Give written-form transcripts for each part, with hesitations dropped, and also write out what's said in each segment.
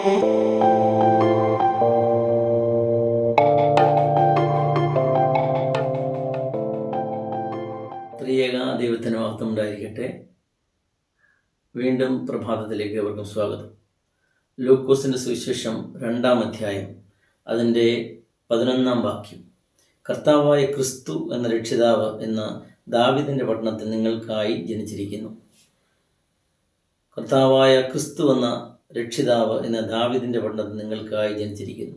ത്രിയേക ദൈവത്തിന് മഹത്വം ഉണ്ടായിരിക്കട്ടെ. വീണ്ടും പ്രഭാതത്തിലേക്ക് അവർക്കും സ്വാഗതം. ലൂക്കോസിൻ്റെ സുവിശേഷം 2-ാം അധ്യായം അതിൻ്റെ 11-ാം വാക്യം. കർത്താവായ ക്രിസ്തു എന്ന രക്ഷിതാവ് എന്ന ദാവീദിൻ്റെ പട്ടണത്തിൽ നിങ്ങൾക്കായി ജനിച്ചിരിക്കുന്നു. കർത്താവായ ക്രിസ്തു എന്ന രക്ഷിതാവ് എന്ന ദാവീദിൻ്റെ പട്ടണത്തിൽ നിങ്ങൾക്കായി ജനിച്ചിരിക്കുന്നു.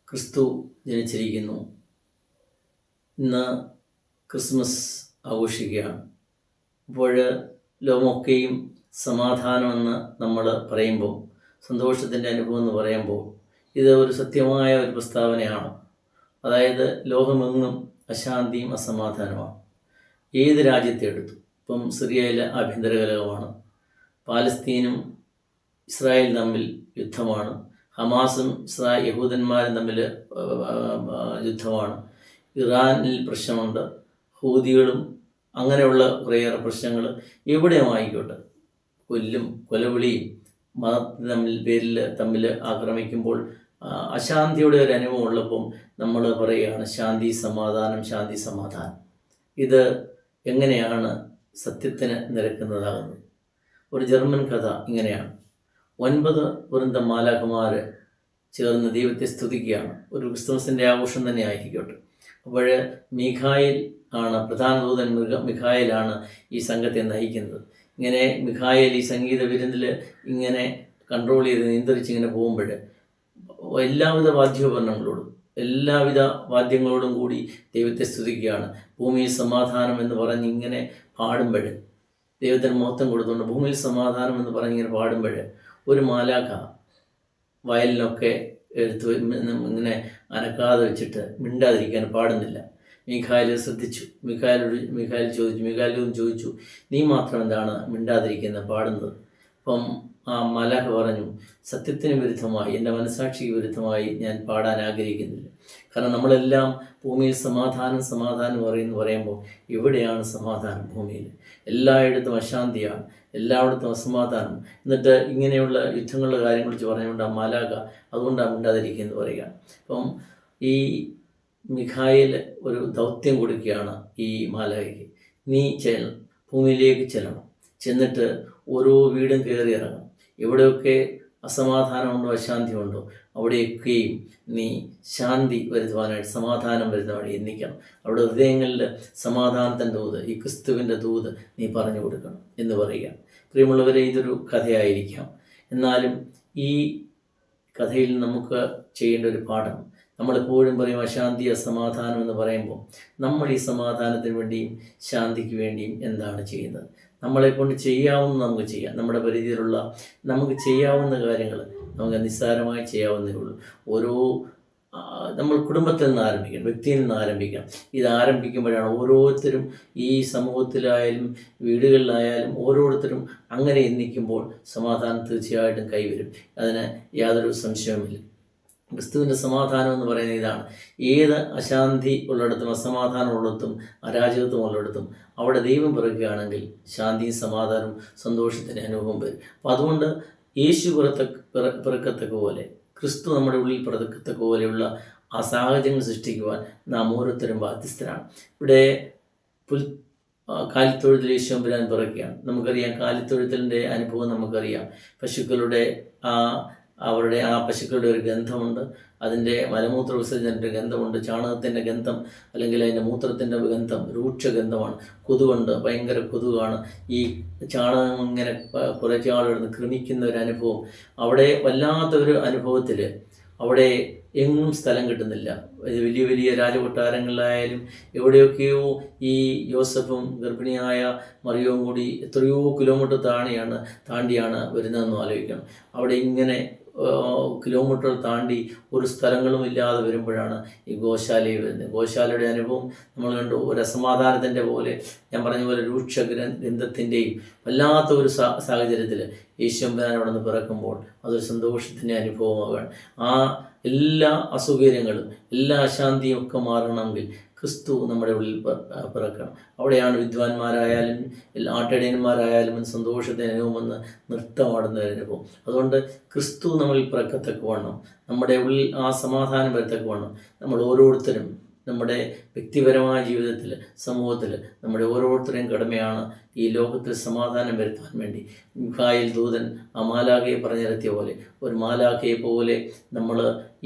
ക്രിസ്തു ജനിച്ചിരിക്കുന്നു. ഇന്ന് ക്രിസ്മസ് ആഘോഷിക്കുകയാണ്. അപ്പോൾ ലോകമൊക്കെയും സമാധാനമെന്ന് നമ്മൾ പറയുമ്പോൾ, സന്തോഷത്തിൻ്റെ അനുഭവം എന്ന് പറയുമ്പോൾ, ഇത് ഒരു സത്യമായ ഒരു പ്രസ്താവനയാണ്. അതായത് ലോകമെങ്ങും അശാന്തിയും അസമാധാനമാണ്. ഏത് രാജ്യത്തെ എടുത്തു, ഇപ്പം സിറിയയിലെ ആഭ്യന്തര കലഹമാണ്, പാലസ്തീനും ഇസ്രായേലും തമ്മിൽ യുദ്ധമാണ്, ഹമാസും യഹൂദന്മാരും തമ്മിൽ യുദ്ധമാണ്, ഇറാനിൽ പ്രശ്നമുണ്ട്, ഹൂതികളും അങ്ങനെയുള്ള കുറേയേറെ പ്രശ്നങ്ങൾ എവിടെയുമായിക്കോട്ടെ, കൊലവിളിയും മതത്തിന് തമ്മിൽ ആക്രമിക്കുമ്പോൾ അശാന്തിയുടെ ഒരു അനുഭവം ഉള്ളപ്പം നമ്മൾ പറയുകയാണ് ശാന്തി സമാധാനം, ശാന്തി സമാധാനം. ഇത് എങ്ങനെയാണ് സത്യത്തിന് നിരക്കുന്നതാകുന്നത്? ഒരു ജർമ്മൻ കഥ ഇങ്ങനെയാണ്. 9 വൃന്ദം മാലാഖമാർ ചേർന്ന് ദൈവത്തെ സ്തുതിക്കുകയാണ്. ഒരു ക്രിസ്തുമസിൻ്റെ ആഘോഷം തന്നെ ആയിരിക്കട്ടെ. അപ്പോൾ മീഖായേൽ ആണ് പ്രധാന ദൂതൻ. മിഖായേലാണ് ഈ സംഘത്തെ നയിക്കുന്നത്. ഇങ്ങനെ മിഖായേൽ ഈ സംഗീത വിരുന്നിൽ ഇങ്ങനെ കൺട്രോൾ ചെയ്ത് നിയന്ത്രിച്ച് ഇങ്ങനെ പോകുമ്പോൾ എല്ലാവിധ എല്ലാവിധ വാദ്യങ്ങളോടും കൂടി ദൈവത്തെ സ്തുതിക്കുകയാണ്. ഭൂമിയിൽ സമാധാനം എന്ന് പറഞ്ഞ് ഇങ്ങനെ പാടുമ്പോൾ, ദൈവത്തിന് മഹത്വം കൊടുത്തുകൊണ്ട് ഭൂമിയിൽ സമാധാനം എന്ന് പറഞ്ഞ് ഇങ്ങനെ പാടുമ്പോൾ, ഒരു മാലാഖ വയലിനൊക്കെ എടുത്ത് ഇങ്ങനെ അനക്കാതെ വെച്ചിട്ട് മിണ്ടാതിരിക്കാൻ പാടുന്നില്ല. മീഖായേൽ ശ്രദ്ധിച്ചു. മീഖായേൽ ചോദിച്ചു, നീ മാത്രം എന്താണ് മിണ്ടാതിരിക്കുന്നത്, പാടുന്നത്? അപ്പം ആ മാലാഖ പറഞ്ഞു, സത്യത്തിന് വിരുദ്ധമായി, എൻ്റെ മനസാക്ഷിക്ക് വിരുദ്ധമായി ഞാൻ പാടാൻ ആഗ്രഹിക്കുന്നില്ല. കാരണം നമ്മളെല്ലാം ഭൂമിയിൽ സമാധാനം പറയുമ്പോൾ എവിടെയാണ് സമാധാനം? ഭൂമിയിൽ എല്ലായിടത്തും അശാന്തിയാണ്, എല്ലായിടത്തും അസമാധാനം. എന്നിട്ട് ഇങ്ങനെയുള്ള യുദ്ധങ്ങളുടെ കാര്യങ്ങൾ വെച്ച് പറഞ്ഞുകൊണ്ട് ആ മാലാഖ അതുകൊണ്ടാണ് മിണ്ടാതിരിക്കുന്നത് പറയുകയാണ്. അപ്പം ഈ മിഖായേൽ ഒരു ദൗത്യം കൊടുക്കുകയാണ് ഈ മാലാഖയ്ക്ക്. നീ ഭൂമിയിലേക്ക് ചെല്ലണം, ചെന്നിട്ട് ഓരോ വീടും കയറി ഇറങ്ങണം. എവിടെയൊക്കെ അസമാധാനമുണ്ടോ, അശാന്തിയുണ്ടോ, അവിടെയൊക്കെയും നീ ശാന്തി വരുത്തുവാനായിട്ട്, സമാധാനം വരുത്തുവാനായിട്ട് എണ്ണിക്കണം. അവിടെ ഹൃദയങ്ങളിൽ സമാധാനത്തിൻ്റെ ദൂത്, ഈ ക്രിസ്തുവിൻ്റെ ദൂത് നീ പറഞ്ഞു കൊടുക്കണം എന്ന് പറയുക. പ്രിയമുള്ളവരെ, ഇതൊരു കഥയായിരിക്കാം. എന്നാലും ഈ കഥയിൽ നമുക്ക് ചെയ്യേണ്ട ഒരു പാഠം, നമ്മളെപ്പോഴും പറയും അശാന്തി അസമാധാനം എന്ന് പറയുമ്പോൾ, നമ്മൾ ഈ സമാധാനത്തിന് വേണ്ടിയും ശാന്തിക്ക് വേണ്ടിയും എന്താണ് ചെയ്യുന്നത്? നമ്മളെക്കൊണ്ട് ചെയ്യാവുന്ന നമുക്ക് ചെയ്യാം. നമ്മുടെ പരിധിയിലുള്ള നമുക്ക് ചെയ്യാവുന്ന കാര്യങ്ങൾ നമുക്ക് നിസ്സാരമായി ചെയ്യാവുന്നേ ഉള്ളൂ. നമ്മൾ കുടുംബത്തിൽ നിന്ന് ആരംഭിക്കണം, വ്യക്തിയിൽ നിന്ന് ആരംഭിക്കണം. ഇത് ആരംഭിക്കുമ്പോഴാണ് ഓരോരുത്തരും ഈ സമൂഹത്തിലായാലും വീടുകളിലായാലും ഓരോരുത്തരും അങ്ങനെ എണ്ണിക്കുമ്പോൾ സമാധാനം തീർച്ചയായിട്ടും കൈവരും. അതിന് യാതൊരു സംശയവുമില്ല. ക്രിസ്തുവിൻ്റെ സമാധാനം എന്ന് പറയുന്നത് ഇതാണ്. ഏത് അശാന്തി ഉള്ളിടത്തും, അസമാധാനം ഉള്ളിടത്തും, അരാജകത്വം ഉള്ളിടത്തും അവിടെ ദൈവം പിറക്കുകയാണെങ്കിൽ ശാന്തിയും സമാധാനവും സന്തോഷത്തിൻ്റെ അനുഭവം വരും. അപ്പം അതുകൊണ്ട് യേശു പിറക്കത്തക്ക പോലെ, ക്രിസ്തു നമ്മുടെ ഉള്ളിൽ പിറക്കത്തക്ക പോലെയുള്ള ആ സാഹചര്യങ്ങൾ സൃഷ്ടിക്കുവാൻ നാം ഓരോരുത്തരും ബാധ്യസ്ഥരാണ്. ഇവിടെ കാലിത്തൊഴുത്തിൽ യേശുമ്പുരാൻ പിറക്കുകയാണ്. നമുക്കറിയാം കാലിത്തൊഴുത്തലിൻ്റെ അനുഭവം നമുക്കറിയാം. അവരുടെ ആ പശുക്കളുടെ ഒരു ഗന്ധമുണ്ട്, അതിൻ്റെ മലമൂത്ര വിസർജനത്തിൻ്റെ ഗന്ധമുണ്ട്, ചാണകത്തിൻ്റെ ഗന്ധം അല്ലെങ്കിൽ അതിൻ്റെ മൂത്രത്തിൻ്റെ ഗന്ധം രൂക്ഷഗന്ധമാണ്. കൊതുകുണ്ട്, ഭയങ്കര കൊതുകാണ്. ഈ ചാണകം ഇങ്ങനെ കുറച്ച് ആളെടുന്ന് ക്രമിക്കുന്ന ഒരു അനുഭവം. അവിടെ വല്ലാത്തൊരു അനുഭവത്തിൽ അവിടെ എങ്ങും സ്ഥലം കിട്ടുന്നില്ല. വലിയ വലിയ രാജകൊട്ടാരങ്ങളിലായാലും എവിടെയൊക്കെയോ ഈ യോസഫും ഗർഭിണിയായ മറിയവും കൂടി എത്രയോ കിലോമീറ്റർ താണ്ടിയാണ് വരുന്നതെന്ന് ആലോചിക്കണം. അവിടെ ഇങ്ങനെ കിലോമീറ്റർ താണ്ടി ഒരു സ്ഥലങ്ങളും ഇല്ലാതെ വരുമ്പോഴാണ് ഈ ഗോശാലയിൽ വരുന്നത്. ഗോശാലയുടെ അനുഭവം നമ്മൾ കണ്ടു. ഒരു അസമാധാനത്തിൻ്റെ പോലെ, ഞാൻ പറഞ്ഞ പോലെ രൂക്ഷഗന്ധത്തിൻ്റെയും വല്ലാത്ത ഒരു സാഹചര്യത്തിൽ യേശുമ്പുരാൻ അവിടെ നിന്ന് പിറക്കുമ്പോൾ അതൊരു സന്തോഷത്തിൻ്റെ അനുഭവമാകാൻ, ആ എല്ലാ അസൗകര്യങ്ങളും എല്ലാ അശാന്തിയും ഒക്കെ മാറണമെങ്കിൽ ക്രിസ്തു നമ്മുടെ ഉള്ളിൽ പിറക്കണം. അവിടെയാണ് വിദ്വാൻമാരായാലും ആട്ടിടയന്മാരായാലും സന്തോഷത്തിന് അനുഭവമെന്ന് നൃത്തമാടുന്ന അനുഭവം. അതുകൊണ്ട് ക്രിസ്തു നമ്മളിൽ പിറക്കത്തക്കവണ്ണം, നമ്മുടെ ഉള്ളിൽ ആ സമാധാനം വരത്തക്കവണ്ണം നമ്മൾ ഓരോരുത്തരും നമ്മുടെ വ്യക്തിപരമായ ജീവിതത്തിൽ, സമൂഹത്തിൽ നമ്മുടെ ഓരോരുത്തരുടെയും കടമയാണ് ഈ ലോകത്തിൽ സമാധാനം വരുത്താൻ വേണ്ടി. മിഖായേൽ ദൂതൻ ആ മാലാഖയെ പറഞ്ഞിരത്തിയ പോലെ, ഒരു മാലാഖയെ പോലെ നമ്മൾ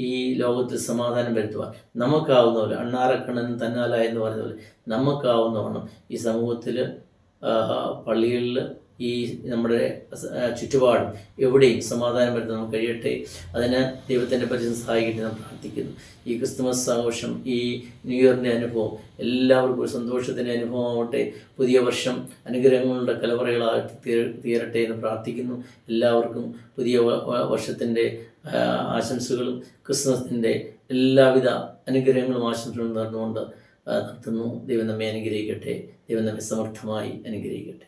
ഈ ലോകത്തിൽ സമാധാനം വരുത്തുവാൻ നമുക്കാവുന്ന പോലെ, അണ്ണാറക്കണ്ണൻ തന്നാല എന്ന് പറഞ്ഞ പോലെ നമുക്കാവുന്നവണ്ണം ഈ സമൂഹത്തിൽ, പള്ളികളിൽ, ഈ നമ്മുടെ ചുറ്റുപാടും എവിടെയും സമാധാനം വരുത്താൻ നമുക്ക് കഴിയട്ടെ. അതിന് ദൈവത്തിൻ്റെ പരിചയം സഹായിക്കട്ടെ എന്ന് പ്രാർത്ഥിക്കുന്നു. ഈ ക്രിസ്തുമസ് ആഘോഷം, ഈ ന്യൂ ഇയറിൻ്റെ അനുഭവം എല്ലാവർക്കും ഒരു സന്തോഷത്തിൻ്റെ അനുഭവമാവട്ടെ. പുതിയ വർഷം അനുഗ്രഹങ്ങളുടെ കലവറകളായിട്ട് തീരട്ടെ എന്ന് പ്രാർത്ഥിക്കുന്നു. എല്ലാവർക്കും പുതിയ വർഷത്തിൻ്റെ ആശംസകളും ക്രിസ്മസിൻ്റെ എല്ലാവിധ അനുഗ്രഹങ്ങളും ആശംസകളും നേർന്നുകൊണ്ട് നിർത്തുന്നു. ദൈവം നമ്മെ അനുഗ്രഹിക്കട്ടെ. ദൈവം നമ്മെ സമർത്ഥമായി അനുഗ്രഹിക്കട്ടെ.